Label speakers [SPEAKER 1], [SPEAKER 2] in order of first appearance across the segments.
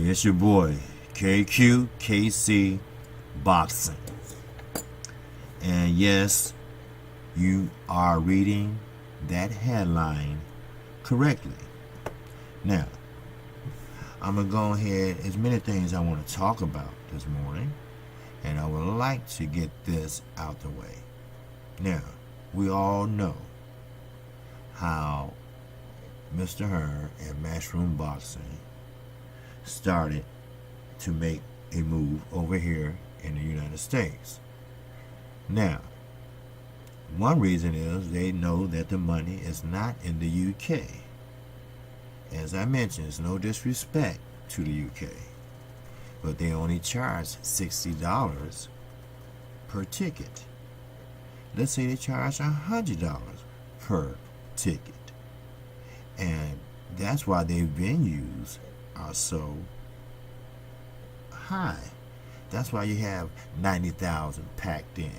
[SPEAKER 1] It's your boy KQKC Boxing, and yes, you are reading that headline correctly. Now, I'm gonna go ahead. There's many things I want to talk about this morning, and I would like to get this out the way. Now, we all know how Mr. Hearn and Matchroom Boxing started to make a move over here in the United States. Now, one reason is they know that the money is not in the UK. As I mentioned, it's no disrespect to the UK, but they only charge $60 per ticket. Let's say they charge $100 per ticket. And that's why their venues are so high. That's why you have 90,000 packed in,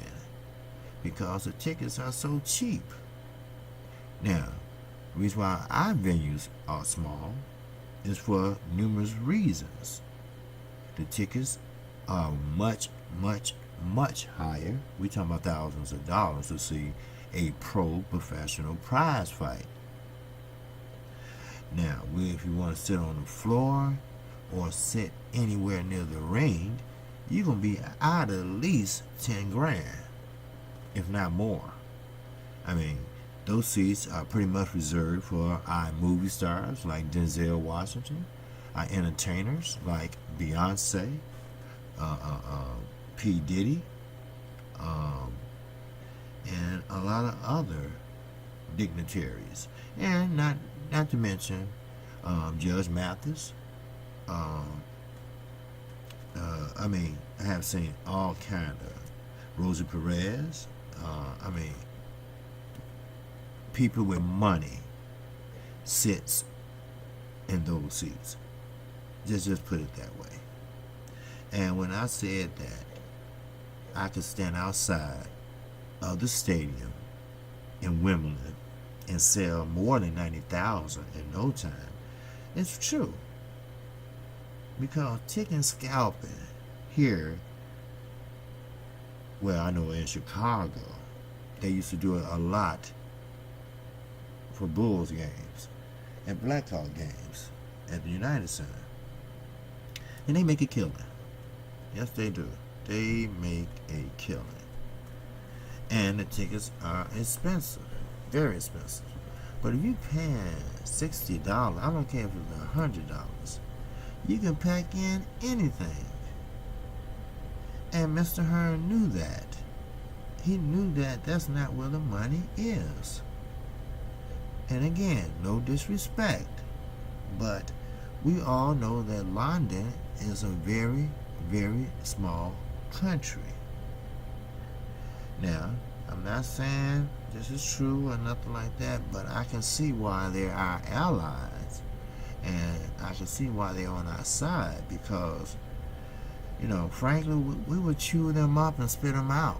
[SPEAKER 1] because the tickets are so cheap. Now, the reason why our venues are small is for numerous reasons. The tickets are much, much, much higher. We're talking about thousands of dollars to see a professional prize fight. Now, if you want to sit on the floor or sit anywhere near the ring, you're going to be out at least 10 grand, if not more. I mean, those seats are pretty much reserved for our movie stars like Denzel Washington, our entertainers like Beyonce, P. Diddy, and a lot of other dignitaries. And not to mention Judge Mathis. I mean, I have seen all kind of Rosie Perez. I mean, people with money sits in those seats. Just put it that way. And when I said that I could stand outside of the stadium in Wimbledon and sell more than 90,000 in no time, it's true. Because ticket scalping here, well, I know in Chicago, they used to do it a lot for Bulls games and Blackhawk games at the United Center. And they make a killing. Yes, they do. They make a killing. And the tickets are expensive. Very expensive. But if you pay $60, I don't care if it's $100, you can pack in anything. And Mr. Hearn knew that. He knew that that's not where the money is. And again, no disrespect, but we all know that London is a very, very small country. Now, I'm not saying this is true or nothing like that, but I can see why they're our allies, and I can see why they're on our side, because, you know, frankly, we would chew them up and spit them out.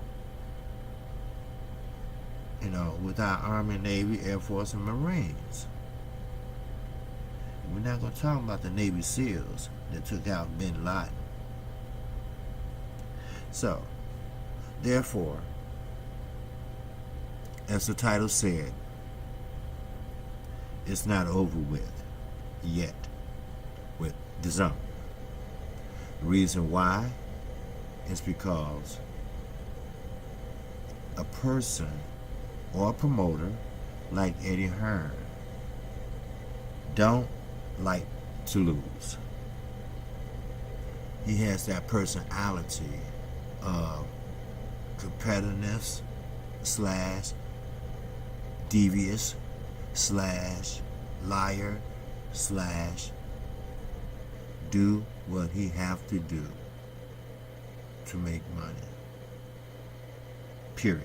[SPEAKER 1] You know, with our Army, Navy, Air Force, and Marines. We're not going to talk about the Navy SEALs that took out bin Laden. So, therefore, as the title said, it's not over with yet with Dazn. The reason why is because a person or a promoter like Eddie Hearn don't like to lose. He has that personality of competitiveness / devious slash liar slash do what he have to do to make money. Period.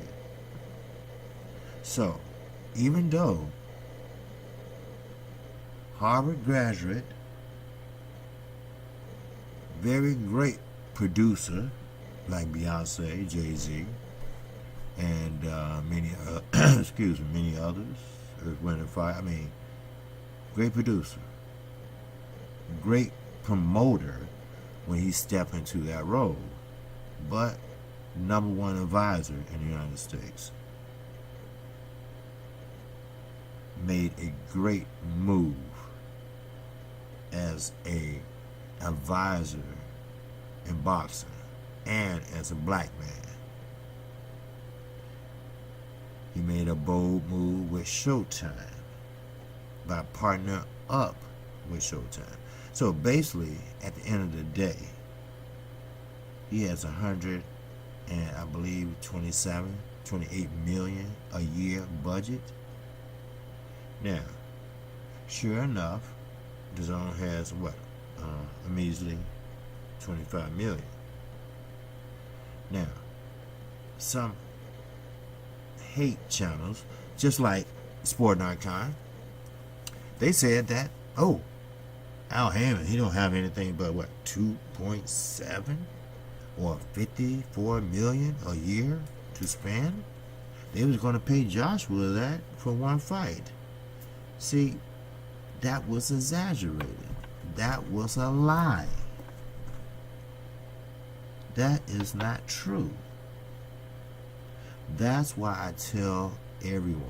[SPEAKER 1] So, even though Harvard graduate, very great producer like Beyonce, Jay-Z, and many many others, Earth, Wind and Fire. I mean, great producer, great promoter when he stepped into that role, but #1 advisor in the United States. Made a great move as a advisor in boxing and as a black man. He made a bold move with Showtime by partnering up with Showtime. So basically, at the end of the day, he has 100 and I believe 28 million a year budget. Now, sure enough, Dazn has what? A measly 25 million. Now, some hate channels, just like Sport.com, they said that, oh, Al Hammond, he don't have anything but what, 2.7 or 54 million a year to spend? They was going to pay Joshua that for one fight. See, that was exaggerated. That was a lie. That is not true. That's why I tell everyone,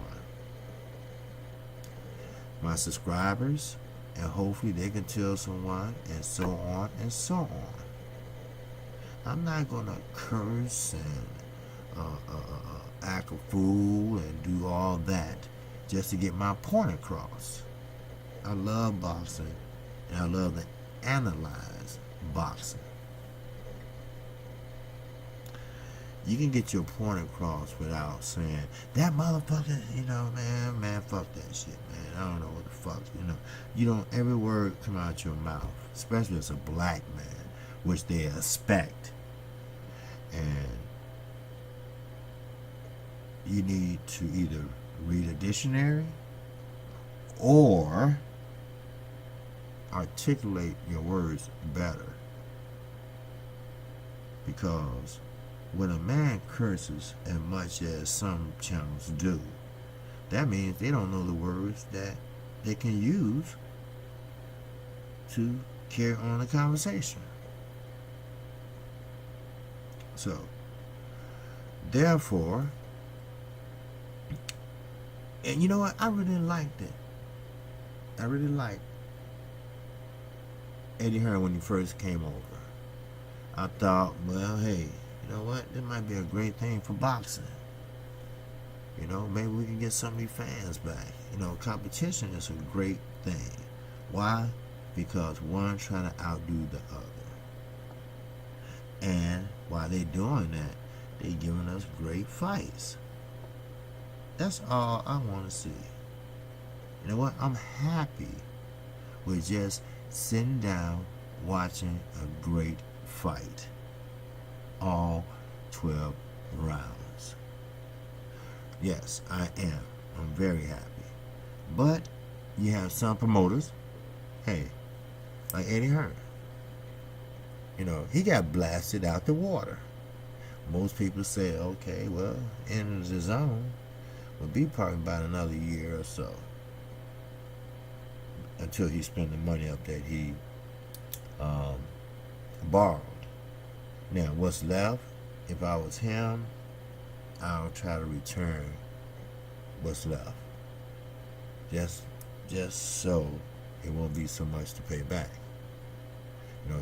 [SPEAKER 1] my subscribers, and hopefully they can tell someone, and so on and so on. I'm not going to curse and act a fool and do all that just to get my point across. I love boxing, and I love to analyze boxing. You can get your point across without saying, that motherfucker, man, fuck that shit, man. I don't know what the fuck, You don't, every word come out your mouth, especially as a black man, which they expect. And you need to either read a dictionary or articulate your words better. Because when a man curses as much as some channels do, that means they don't know the words that they can use to carry on the conversation. So, therefore, and you know what? I really liked it. I really liked Eddie Hearn when he first came over. I thought, well, hey, you know what? This might be a great thing for boxing. Maybe we can get some of these fans back. Competition is a great thing. Why? Because one trying to outdo the other. And while they're doing that, they're giving us great fights. That's all I want to see. You know what? I'm happy with just sitting down watching a great fight. All 12 rounds. Yes, I am. I'm very happy. But you have some promoters, hey, like Eddie Hearn. He got blasted out the water. Most people say, okay, well, in the zone will be probably about another year or so until he spent the money up that he borrowed. Now, what's left, if I was him, I'll try to return what's left. Just so it won't be so much to pay back.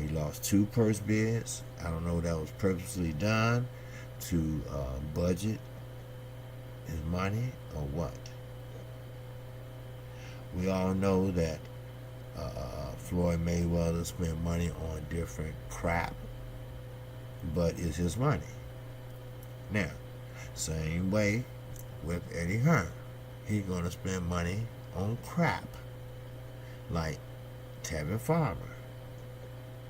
[SPEAKER 1] He lost 2 purse bids. I don't know if that was purposely done to budget his money or what. We all know that Floyd Mayweather spent money on different crap, but it's his money. Now, same way with Eddie Hearn. He's going to spend money on crap like Tevin Farmer.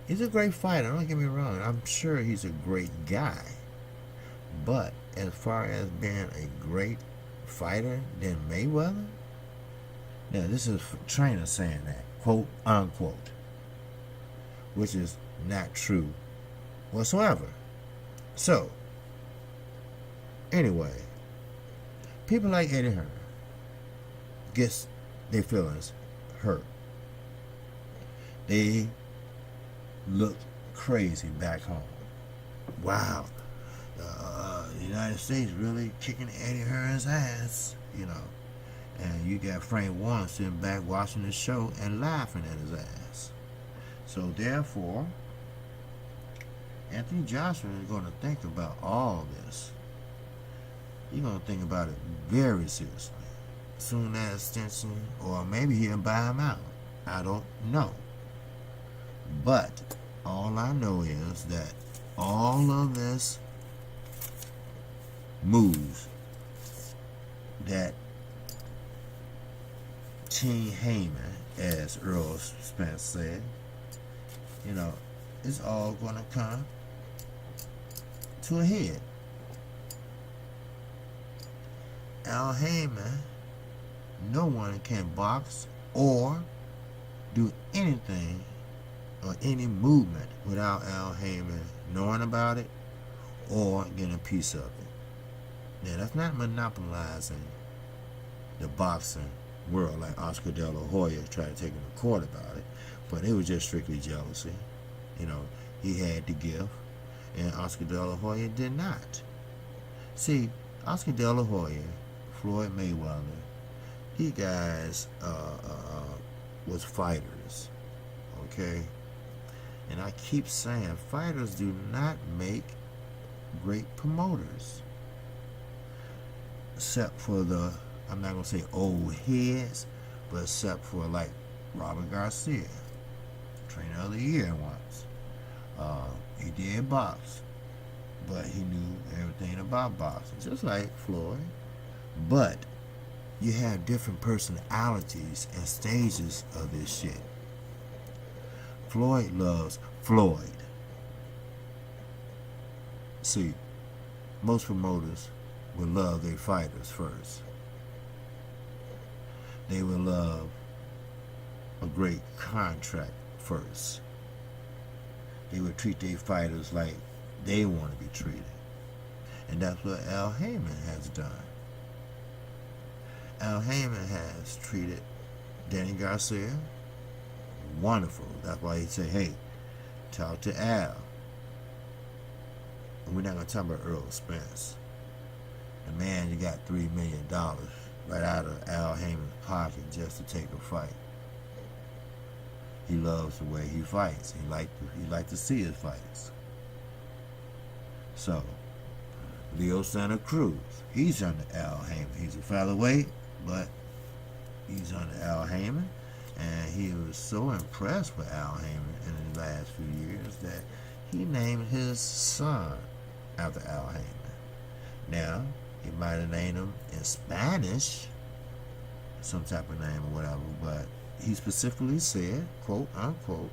[SPEAKER 1] He's a great fighter, don't get me wrong. I'm sure he's a great guy. But as far as being a great fighter than Mayweather, now this is a trainer saying that, quote unquote, which is not true whatsoever. So, anyway, people like Eddie Hearn gets their feelings hurt. They look crazy back home. Wow, the United States really kicking Eddie Hearn's ass, you know. And you got Frank Warren sitting back watching the show and laughing at his ass. So therefore, Anthony Joshua is going to think about all this. He's going to think about it very seriously. Soon that extension, or maybe he'll buy him out. I don't know. But all I know is that all of this moves that King Heyman, as Earl Spence said, you know, it's all going to come to a head. Al Heyman, no one can box or do anything or any movement without Al Heyman knowing about it or getting a piece of it. Now, that's not monopolizing the boxing world like Oscar De La Hoya tried to take him to court about it, but it was just strictly jealousy. You know, he had to give, and Oscar De La Hoya did not. See, Oscar De La Hoya, Floyd Mayweather, these guys was fighters, okay? And I keep saying, fighters do not make great promoters. Except for the, I'm not going to say old heads, but except for like Robert Garcia, trainer of the year once. He did box, but he knew everything about boxing, just like Floyd. But you have different personalities and stages of this shit. Floyd loves Floyd. See, most promoters will love their fighters first. They will love a great contract first. They would treat their fighters like they want to be treated. And that's what Al Heyman has done. Al Heyman has treated Danny Garcia wonderful. That's why he said, hey, talk to Al. And we're not going to talk about Earl Spence. The man, you got $3 million right out of Al Heyman's pocket just to take a fight. He loves the way he fights. He like to see his fights. So, Leo Santa Cruz, he's under Al Heyman. He's a featherweight, but he's under Al Heyman. And he was so impressed with Al Heyman in the last few years that he named his son after Al Heyman. Now, he might have named him in Spanish, some type of name or whatever, but he specifically said, quote unquote,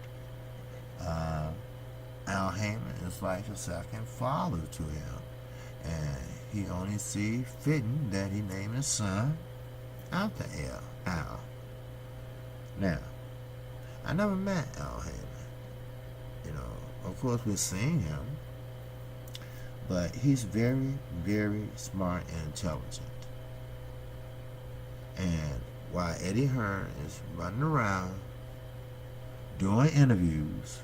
[SPEAKER 1] Al Heyman is like a second father to him. And he only see fitting that he named his son after Al. Now, I never met Al Heyman. You know, of course we've seen him, but he's very, very smart and intelligent. And while Eddie Hearn is running around doing interviews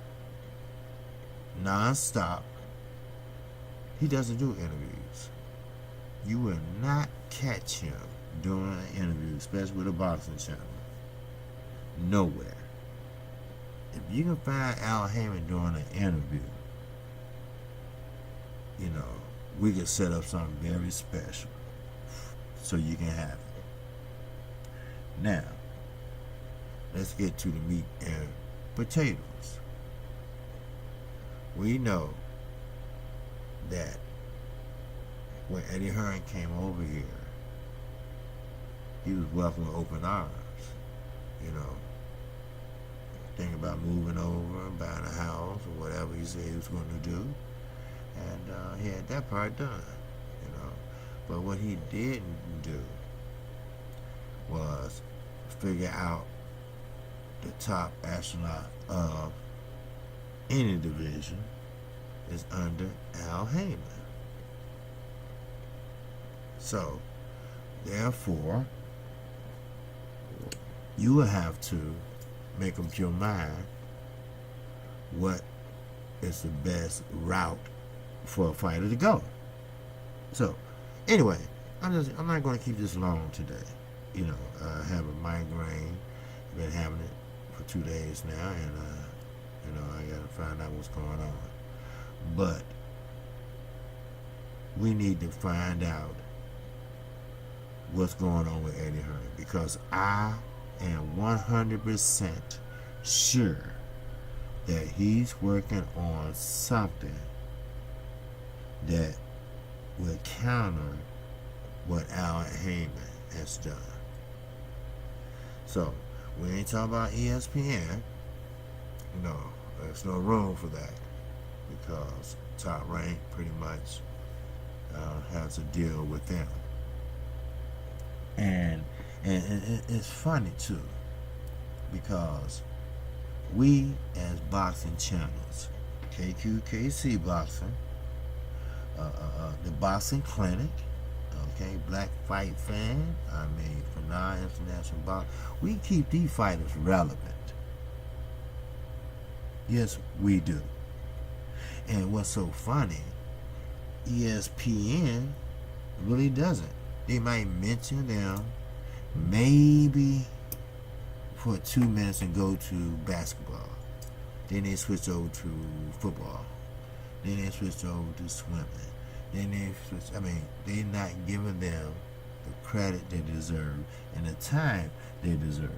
[SPEAKER 1] non-stop, he doesn't do interviews. You will not catch him doing an interview, especially with a boxing channel. Nowhere. If you can find Al Heyman doing an interview, you know, we could set up something very special so you can have it. Now, let's get to the meat and potatoes. We know that when Eddie Hearn came over here, he was welcomed with open arms. You know, thinking about moving over and buying a house or whatever he said he was going to do, and he had that part done. You know, but what he didn't do was figure out the top astronaut of any division is under Al Heyman. So, therefore, you will have to make up your mind what is the best route for a fighter to go. So, anyway, I'm not going to keep this long today. You know, I have a migraine. I've been having it for 2 days now, and you know, I got to find out what's going on. But we need to find out what's going on with Eddie Hearn, because I am 100% sure that he's working on something that will counter what Al Heyman has done. So, we ain't talking about ESPN. No, there's no room for that, because Top Rank pretty much has a deal with them. And it's funny too, because we as boxing channels, KQKC Boxing, the Boxing Clinic, okay, Black Fight Fan, for non-international boxing, we keep these fighters relevant. Yes, we do. And what's so funny, ESPN really doesn't. They might mention them maybe for 2 minutes and go to basketball. Then they switch over to football. Then they switch over to swimming. Then they switch, they're not giving them the credit they deserve and the time they deserve.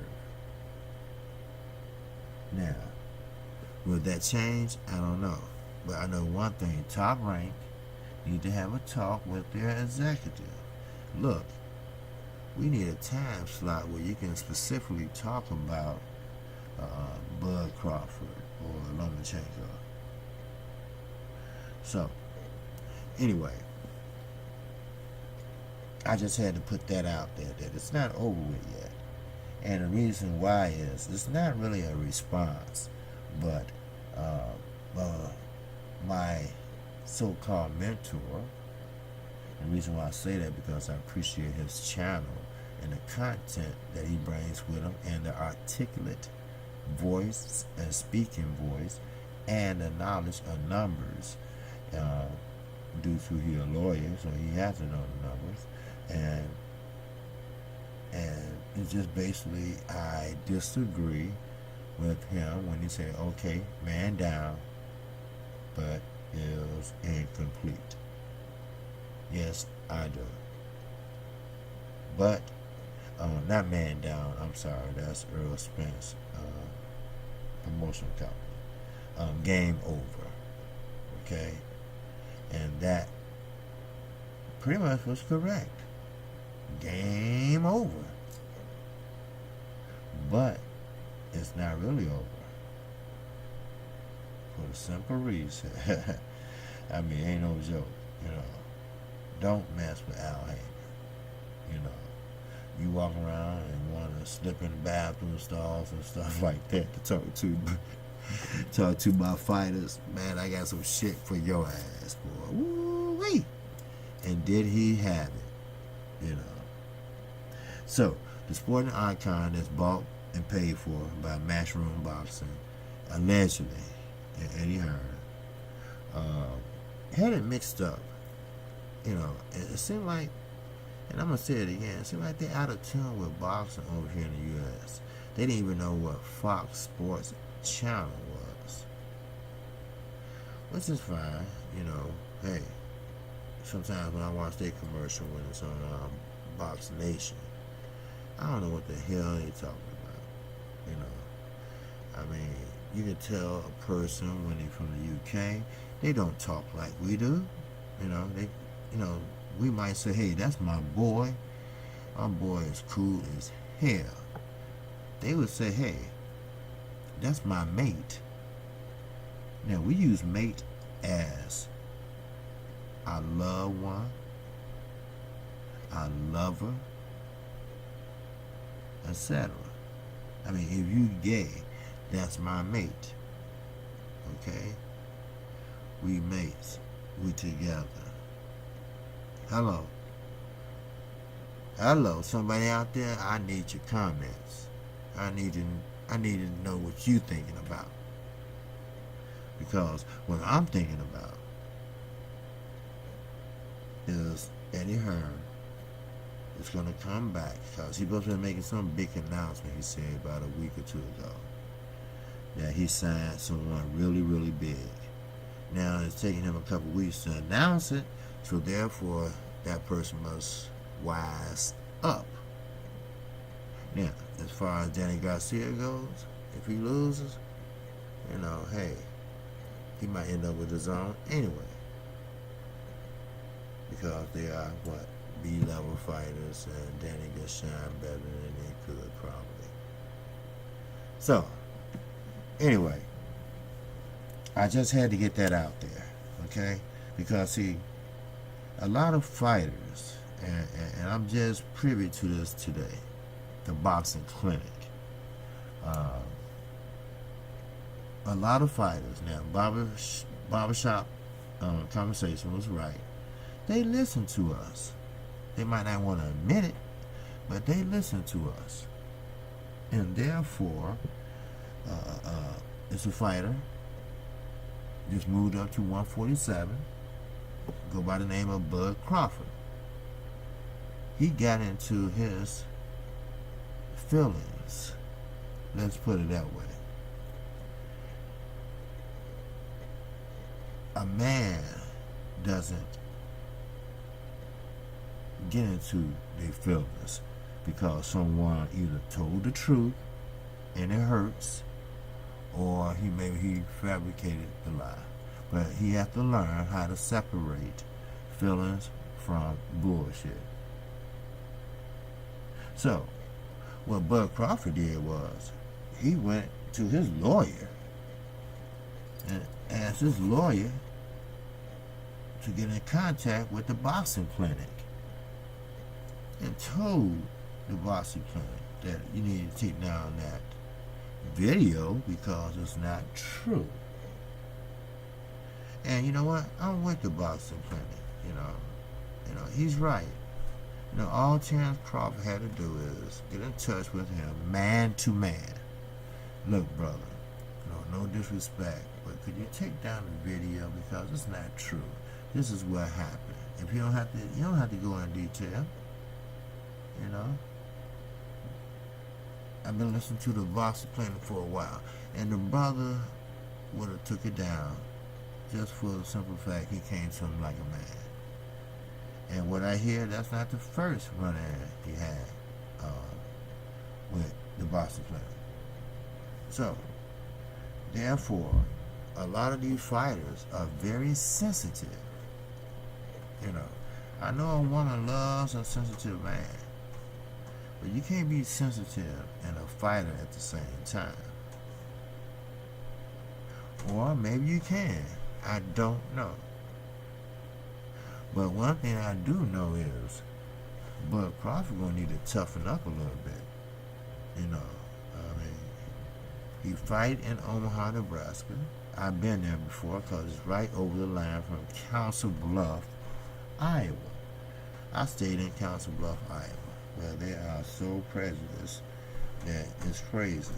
[SPEAKER 1] Now, will that change? I don't know. But I know one thing, Top Rank need to have a talk with their executive. Look, we need a time slot where you can specifically talk about Bud Crawford or Lomachenko. So, anyway, I just had to put that out there, that it's not over with yet. And the reason why is, it's not really a response, but my so-called mentor, and the reason why I say that, because I appreciate his channel and the content that he brings with him, and the articulate voice and speaking voice, and the knowledge of numbers, due to he a lawyer, so he has to know the numbers, and it's just basically, I disagree with him when he said, okay, man down, but it was incomplete. Yes, I do. But, not man down, I'm sorry, that's Earl Spence, promotion company. Game over. Okay? And that pretty much was correct. Game over. But it's not really over. For the simple reason, ain't no joke, you know. Don't mess with Al Heyman. You know, you walk around and want to slip in the bathroom stalls and stuff like that to talk to my fighters. Man, I got some shit for your ass, boy. Woo-wee. And did he have it? You know. So, the sporting icon that's bought and paid for by Matchroom Boxing, allegedly, Eddie Hearn, had it mixed up. You know, it seemed like, and I'm going to say it again, it seemed like they're out of tune with boxing over here in the U.S. They didn't even know what Fox Sports channel was. Which is fine, you know, hey, sometimes when I watch their commercial when it's on Box Nation, I don't know what the hell they're talking about, you know. You can tell a person when they're from the UK, they don't talk like we do, you know, we might say, hey, that's my boy, My boy is cool as hell. They would say, hey, that's my mate. Now, we use mate as our loved one, our lover, etc. I mean, if you gay, that's my mate. Okay? We mates. We together. Hello. Hello, somebody out there, I need your comments. I need to know what you thinking about. Because what I'm thinking about is Eddie Hearn is going to come back, because he was making some big announcement, he said, about a week or two ago, that he signed someone really, really big. Now, it's taking him a couple weeks to announce it, so therefore, that person must wise up. Now, as far as Danny Garcia goes, if he loses, you know, hey, he might end up with his own anyway. Because they are, what, B-level fighters, and Danny can shine better than they could probably. So, anyway, I just had to get that out there, okay? Because, see, a lot of fighters, and I'm just privy to this today, the boxing clinic. A lot of fighters, now, barbershop conversation was right. They listen to us. They might not want to admit it, but they listen to us. And therefore, it's a fighter, just moved up to 147, go by the name of Bud Crawford. He got into his feelings. Let's put it that way. A man doesn't get into their feelings because someone either told the truth and it hurts, or he fabricated the lie. But he has to learn how to separate feelings from bullshit. So, what Bud Crawford did was, he went to his lawyer and asked his lawyer to get in contact with the boxing clinic, and told the boxing clinic that you need to take down that video because it's not true. And you know what? I'm with the boxing clinic. You know, he's right. You know, all Terrence Crawford had to do is get in touch with him, man to man. Look, brother, no disrespect, but could you take down the video because it's not true. This is what happened. If you don't have to go in detail. You know, I've been listening to the boxing clinic for a while, and the brother would have took it down just for the simple fact he came to him like a man. And what I hear, that's not the first run-in he had with the boxing clinic. So, therefore, a lot of these fighters are very sensitive. You know, I know a woman loves a sensitive man. But you can't be sensitive and a fighter at the same time. Or maybe you can. I don't know. But one thing I do know is Bud Crawford gonna need to toughen up a little bit. You know, I mean, he fight in Omaha, Nebraska. I've been there before because it's right over the line from Council Bluff, Iowa. I stayed in Council Bluff, Iowa. Well, they are so prejudiced that it's crazy.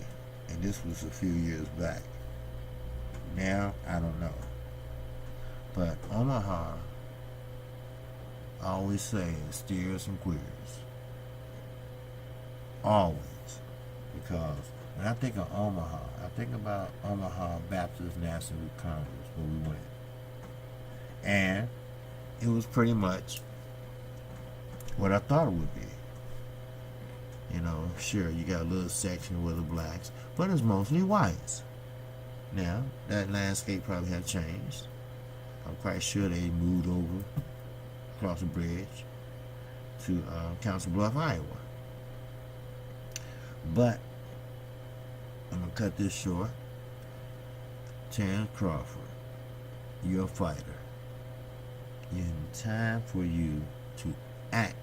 [SPEAKER 1] And this was a few years back. Now, I don't know. But Omaha, I always say, steers and queers. Always. Because when I think of Omaha, I think about Omaha Baptist National Congress, where we went. And it was pretty much what I thought it would be. You know, sure, you got a little section with the blacks, but it's mostly whites. Now, that landscape probably has changed. I'm quite sure they moved over across the bridge to Council Bluffs, Iowa. But I'm gonna cut this short. Terrence Crawford, you're a fighter. It's time for you to act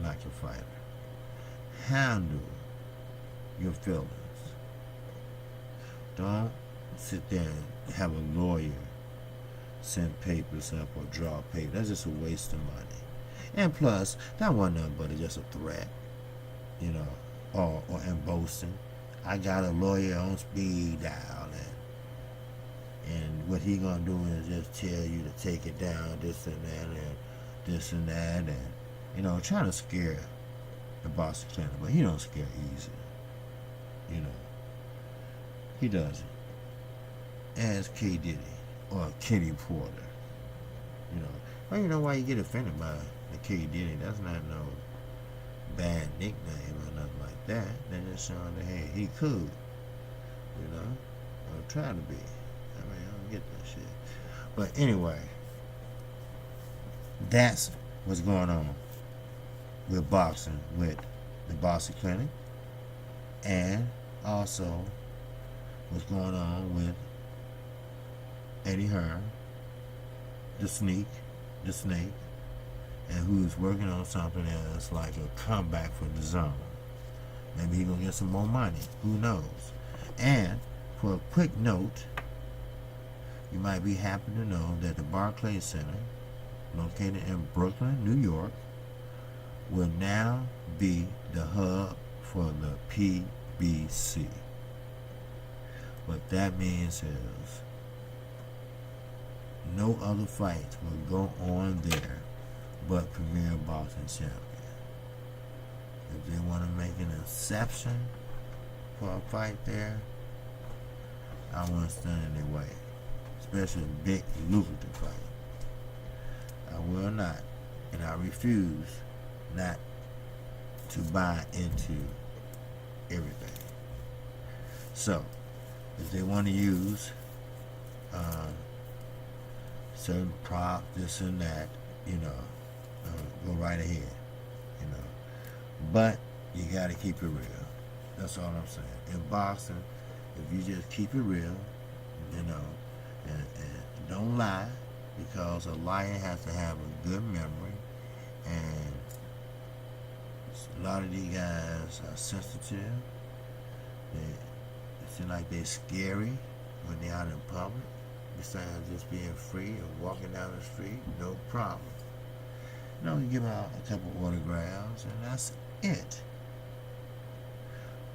[SPEAKER 1] like a fighter. Handle your feelings. Don't sit there and have a lawyer send papers up or draw papers. That's just a waste of money. And plus, that wasn't nothing but just a threat, you know, or boasting. I got a lawyer on speed dial, and what he gonna do is just tell you to take it down, this and that, and this and that, and you know, trying to scare the Boston Clinic, but he don't scare easy. You know, he doesn't. As K. Diddy or Kitty Porter. You know, well, you know why you get offended by the K. Diddy? That's not no bad nickname or nothing like that. They're just showing that, hey, he cool. You know, or try to be. I mean, I don't get that shit. But anyway, that's what's going on with boxing with the Boston Clinic, and also what's going on with Eddie Hearn, the snake, and who's working on something else like a comeback for Dazn. Maybe he's gonna get some more money. Who knows? And for a quick note, you might be happy to know that the Barclays Center, located in Brooklyn, New York, will now be the hub for the PBC. What that means is no other fights will go on there but Premier Boxing Champion. If they want to make an exception for a fight there, I won't stand in their way. Especially a big, lucrative fight. I will not, and I refuse not to buy into everything. So, if they want to use certain prop, this and that, you know, go right ahead, you know. But you got to keep it real. That's all I'm saying. In boxing, if you just keep it real, you know, and don't lie, because a liar has to have a good memory, and a lot of these guys are sensitive. They seem like they're scary when they're out in public. Besides just being free and walking down the street, no problem. You know, you give out a couple autographs and that's it.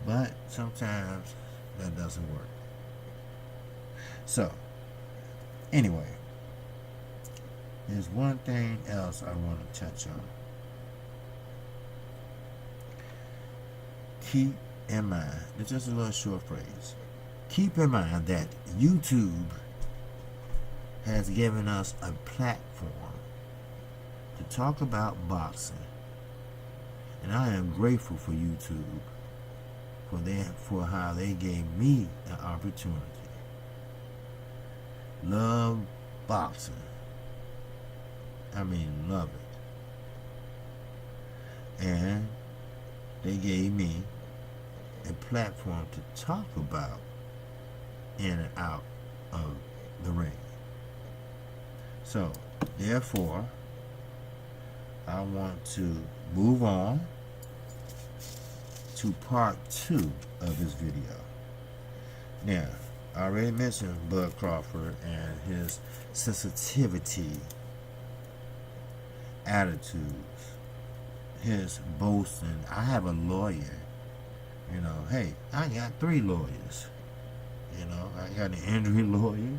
[SPEAKER 1] But sometimes that doesn't work. So, anyway, there's one thing else I want to touch on. Keep in mind, it's just a little short phrase. Keep in mind that YouTube has given us a platform to talk about boxing, and I am grateful for YouTube for how they gave me an opportunity. Love boxing. I mean, love it. And they gave me a platform to talk about in and out of the ring. So, therefore, I want to move on to part 2 of this video. Now, I already mentioned Bud Crawford and his sensitivity, attitudes, his boasting. I have a lawyer. You know, hey, I got 3 lawyers. You know, I got an injury lawyer.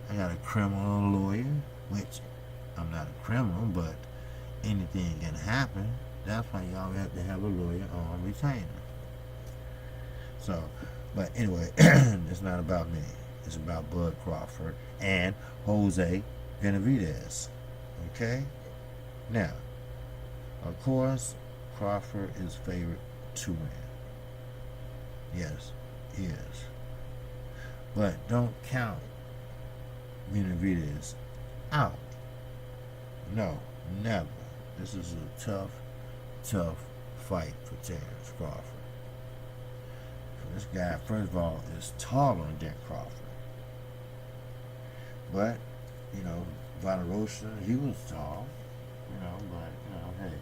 [SPEAKER 1] I got a criminal lawyer, which I'm not a criminal, but anything can happen. That's why y'all have to have a lawyer on retainer. So, but anyway, it's not about me. It's about Bud Crawford and Jose Benavidez. Okay? Now, of course, Crawford is favored to win. Yes, he is. But don't count Benavidez out. No, never. This is a tough tough fight for Terrence Crawford. This guy, first of all, is taller than Crawford. But, you know, Vanarosa, he was tall, you know, but, you know, hey,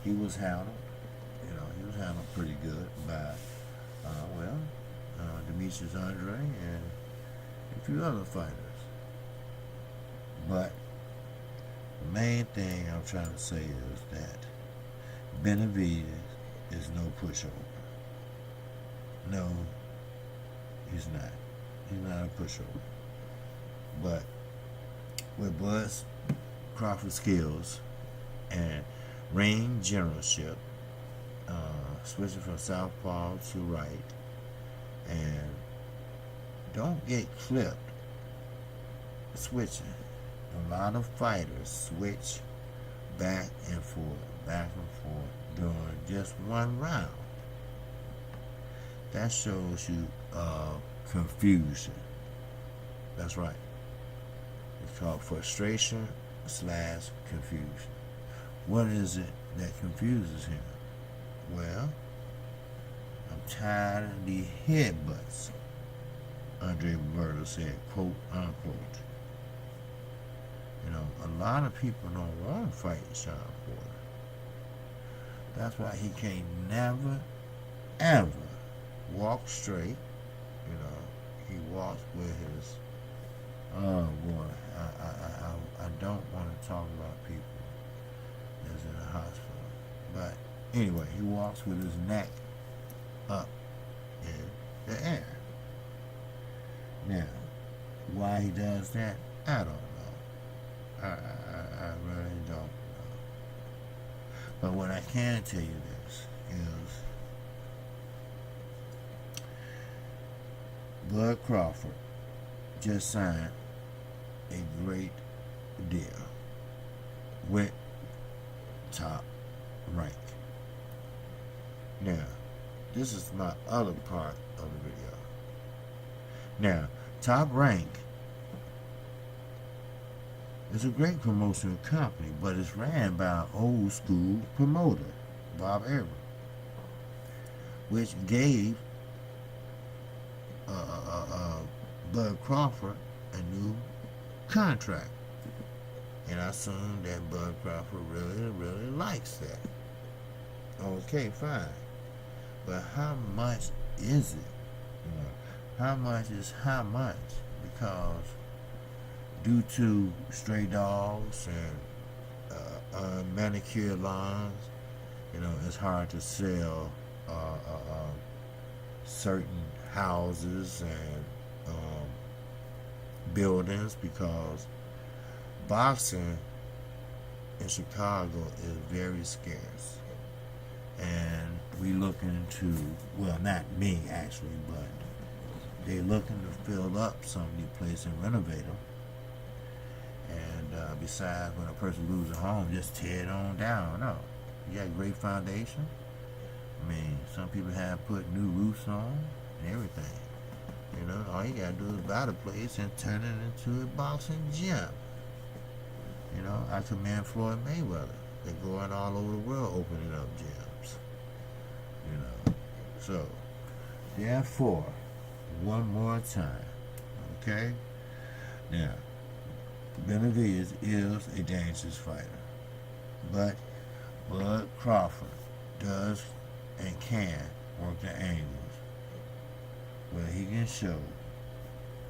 [SPEAKER 1] he was handled, he was handled pretty good by, Demetrius Andre and a few other fighters. But the main thing I'm trying to say is that Benavidez is no pushover. No, he's not. He's not a pushover. But with Bud's Crawford skills and ring generalship, switching from southpaw to right, and don't get clipped switching. A lot of fighters switch back and forth during just one round. That shows you confusion. That's right. It's called frustration / confusion. What is it that confuses him? Well, I'm tired of the headbutts, Andre Roberto said, quote unquote. You know, a lot of people don't want to fight Sean Porter. That's why he can't never, ever walk straight. You know, he walks with his, oh boy, I don't want to talk about people that's in the hospital. But anyway, he walks with his neck up in the air. Now, why he does that, I don't know. I really don't know. But what I can tell you this is Bud Crawford just signed a great deal with Top Rank. Now, this is my other part of the video. Now, Top Rank is a great promotional company, but it's ran by an old school promoter, Bob Arum, which gave Bud Crawford a new contract. And I assume that Bud Crawford really likes that. Okay, fine. But how much is it? You know, how much is how much? Because due to stray dogs and manicured lawns, you know, it's hard to sell certain houses and buildings because boxing in Chicago is very scarce. And we looking to, well, not me actually, but they looking to fill up some of these places and renovate them. And besides, when a person loses a home, just tear it on down. No, you got a great foundation. I mean, some people have put new roofs on and everything. You know, all you gotta do is buy the place and turn it into a boxing gym. You know, I commend Floyd Mayweather. They're going all over the world opening up gyms. You know, so therefore, one more time, okay? Now, Benavidez is a dangerous fighter, but Bud Crawford does and can work the angles where he can show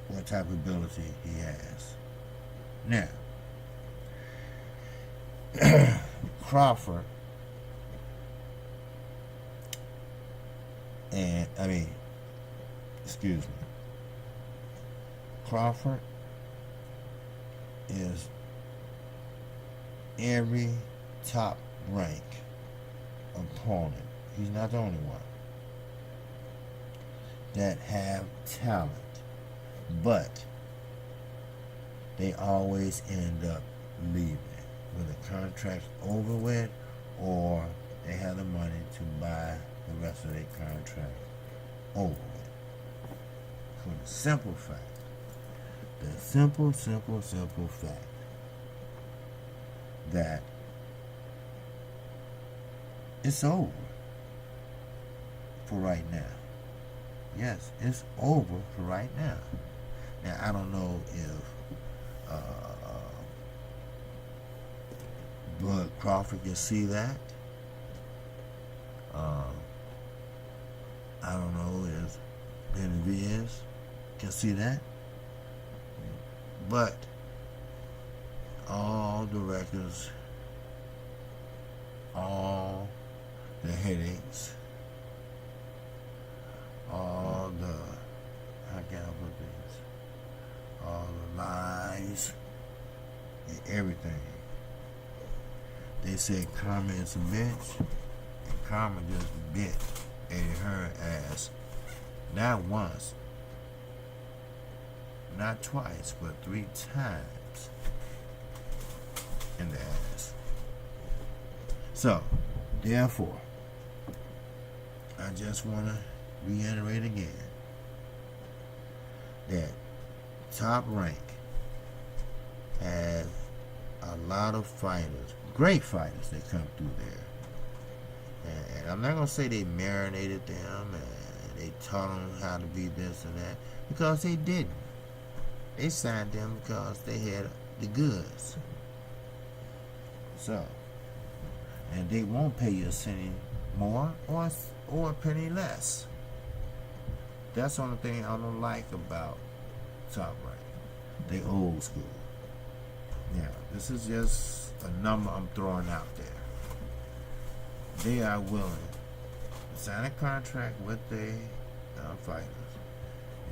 [SPEAKER 1] what type of ability he has. Now, Crawford Crawford is every top rank opponent. He's not the only one that have talent, but they always end up leaving when the contract's over with, or they have the money to buy the rest of their contract over with. For the simple fact, the simple fact that it's over for right now. Yes, it's over for right now. Now, I don't know if Bud Crawford can see that. I don't know if Benavides can see that. But all the records, all the headaches, all the, how can I put this, all the lies, and everything. They said Karma is a bitch, and Karma just bit Eddie Hearn ass, not once, not twice, but 3 times in the ass. So, therefore, I just want to reiterate again that Top Rank has a lot of fighters, great fighters that come through there. And I'm not going to say they marinated them and they taught them how to be this and that, because they didn't. They signed them because they had the goods. So, and they won't pay you a cent more or a penny less. That's the only thing I don't like about Top Rank. They old school. Now, this is just a number I'm throwing out there. They are willing to sign a contract with their fighters.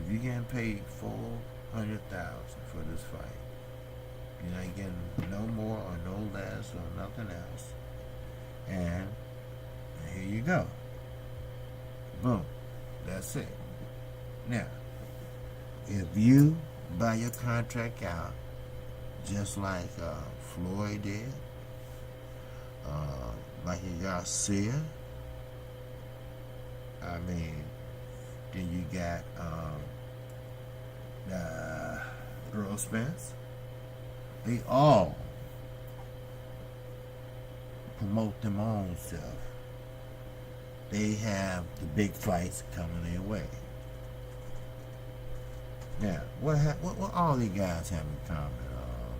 [SPEAKER 1] If you're getting paid $400,000 for this fight, you're not getting no more or no less or nothing else. And here you go. Boom. That's it. Now, if you buy your contract out, just like Floyd did, Mikey Garcia, I mean, then you got Earl Spence. They all promote them own self. They have the big fights coming their way. Now, what all these guys have in common?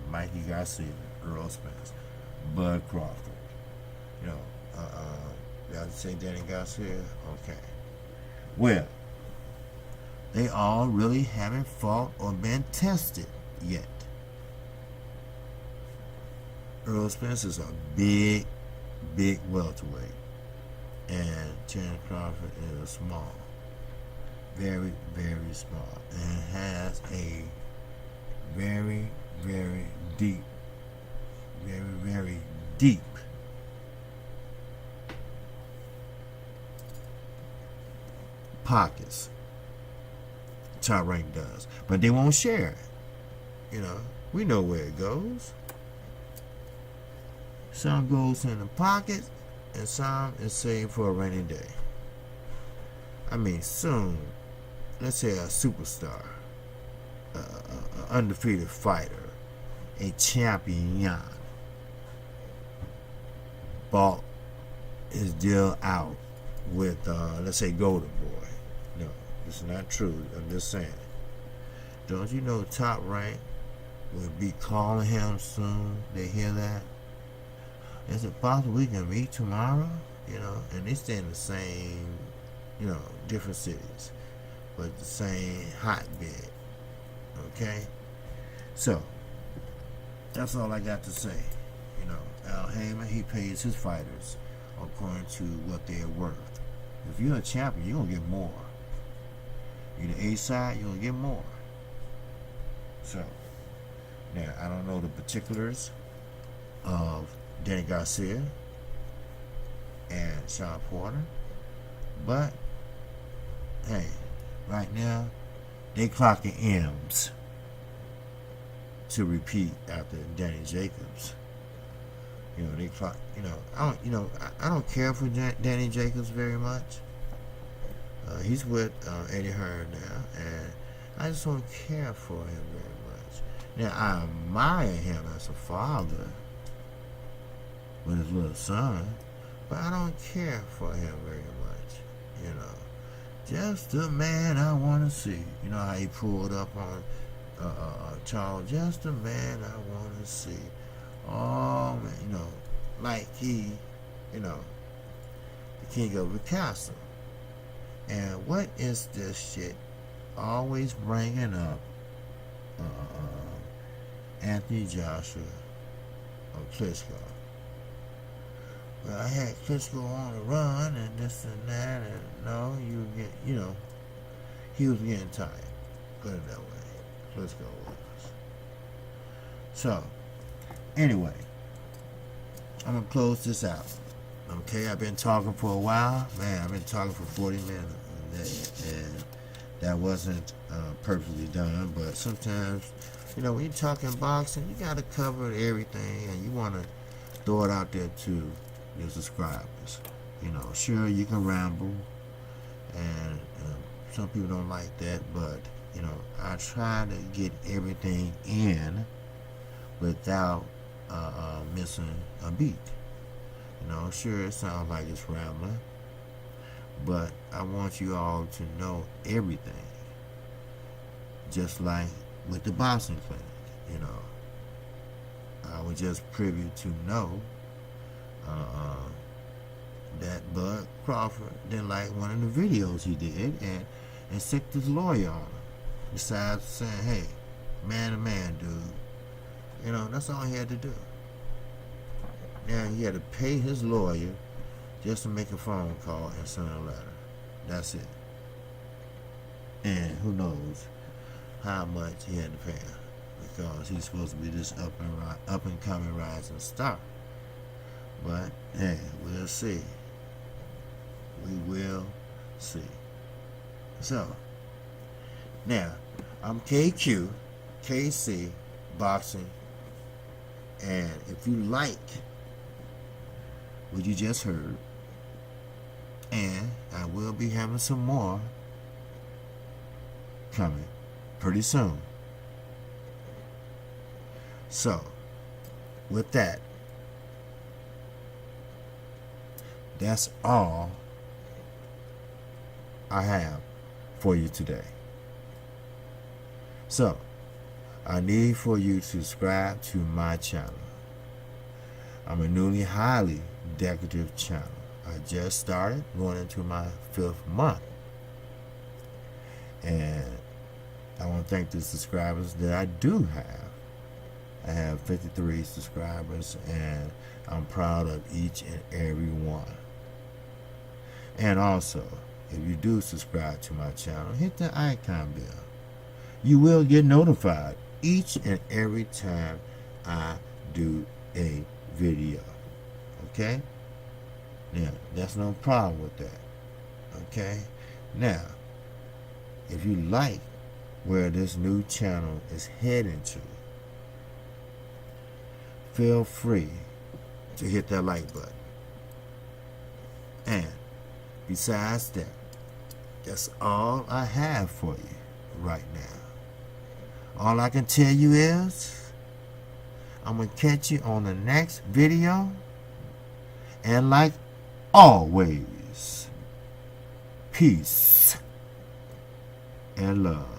[SPEAKER 1] Mikey Garcia, Earl Spence, Bud Crawford. You know, y'all say Danny Garcia? Okay. Well, they all really haven't fought or been tested yet. Earl Spence is a big welterweight, and Terence Crawford is small, very small, and has a very deep pockets. Top Rank does, but they won't share it. You know, we know where it goes. Some goes in the pocket, and some is saved for a rainy day. I mean, soon, let's say a superstar, an undefeated fighter, a champion, bought his deal out with, let's say, Golden Boy. No, it's not true. I'm just saying. Don't you know Top Rank will be calling him soon? They hear that? Is it possible we can meet tomorrow? You know, and they stay in the same, you know, different cities, but the same hotbed. Okay? So, that's all I got to say. You know, Al Heyman, he pays his fighters according to what they're worth. If you're a champion, you're going to get more. You're the A side, you're going to get more. So, now, I don't know the particulars of Danny Garcia and Sean Porter, but hey, right now they clocking M's to repeat after Danny Jacobs. You know, they clock. I don't care for Danny Jacobs very much. He's with Eddie Hearn now, and I just don't care for him very much. Now I admire him as a father with his little son, but I don't care for him very much, you know. Just the man I want to see. You know how he pulled up on Charles, just the man I want to see. Oh, man, you know, like he, you know, the king of the castle. And what is this shit always bringing up Anthony Joshua of Klitschko? Well, I had Klitschko on the run and this and that, and no, you know, he was getting tired. Put it that way. Klitschko was. So, anyway, I'm going to close this out. Okay, I've been talking for a while. Man, I've been talking for 40 minutes. And that wasn't purposely done, but sometimes, you know, when you're talking boxing, you got to cover everything, and you want to throw it out there to your subscribers. You know, sure, you can ramble, and some people don't like that, but, you know, I try to get everything in without missing a beat. You know, sure, it sounds like it's rambling, but I want you all to know everything. Just like with the boxing clinic, you know, I was just privy to know that Bud Crawford didn't like one of the videos he did and sicked his lawyer on him. Besides saying, hey, man to man, dude. You know, that's all he had to do. Now he had to pay his lawyer just to make a phone call and send a letter. That's it. And who knows how much he had to pay him, because he's supposed to be this up and coming rising star. But hey, we'll see. We will see. So now I'm KQ, KC Boxing, and if you like what you just heard, and I will be having some more coming pretty soon. So with that, that's all I have for you today. So I need for you to subscribe to my channel. I'm a newly highly decorative channel. I just started going into my 5th month, and I want to thank the subscribers that I do have. I have 53 subscribers, and I'm proud of each and every one. And also, if you do subscribe to my channel, hit the icon bell. You will get notified each and every time I do a video. Okay? Now, that's no problem with that. Okay? Now, if you like where this new channel is heading to, feel free to hit that like button. And besides that, that's all I have for you right now. All I can tell you is, I'm going to catch you on the next video. And like always, peace and love.